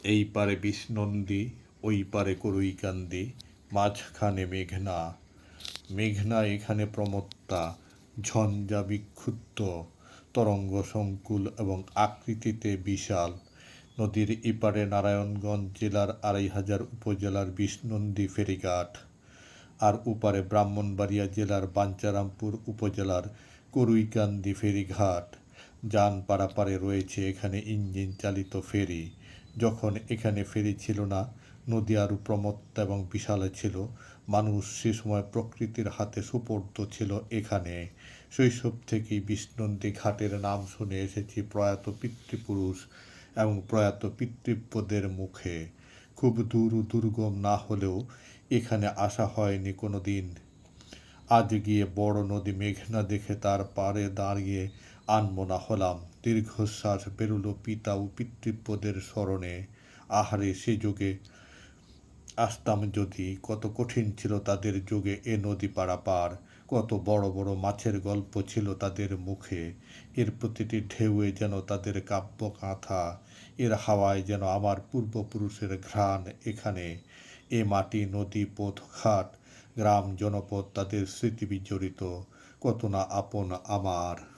এই পারে বিষ্ণন্দী, ওই পারে করুইকান্দি, মাঝখানে মেঘনা। মেঘনা এখানে প্রমত্তা, ঝঞ্ঝা বিক্ষুব্ধ, তরঙ্গ সংকুল এবং আকৃতিতে বিশাল। নদীর এপারে নারায়ণগঞ্জ জেলার ২৫০০ উপজেলার বিষ্ণন্দী ফেরিঘাট, আর ওপারে ব্রাহ্মণবাড়িয়া জেলার বাঞ্ছারামপুর উপজেলার করুইকান্দি ফেরিঘাট। যান পারাপারে রয়েছে এখানে ইঞ্জিন চালিত ফেরি। যখন এখানে ফেরি ছিল না, নদী আরও প্রমত্ত এবং বিশাল ছিল। মানুষ সে সময় প্রকৃতির হাতে সুপর্দ ছিল এখানে। শৈশব থেকেই বিষ্ণন্দী ঘাটের নাম শুনে এসেছি প্রয়াত পিতৃপুরুষ এবং প্রয়াত পিতৃব্যদের মুখে। খুব দুর্গম না হলেও এখানে আসা হয়নি কোনো দিন। আজ গিয়ে বড় নদী মেঘনা দেখে তার পাড়ে দাঁড়িয়ে আনমনা হলাম। দীর্ঘশ্বাস বেরুলো পিতা ও পিতৃব্যদের স্মরণে। আহারে, সে যুগে আসতাম যদি, কত কঠিন ছিল তাদের যুগে এ নদী পারাপার। কত বড় বড় মাছের গল্প ছিল তাদের মুখে। এর প্রতিটি ঢেউয়ে যেন তাদের কাব্যগাথা। এর হাওয়ায় যেন আমার পূর্বপুরুষের ঘ্রাণ এখানে। এ মাটি, নদী, পথ, ঘাট, গ্রাম, জনপদ তাদের স্মৃতি বিজড়িত। কত না আপন আমার।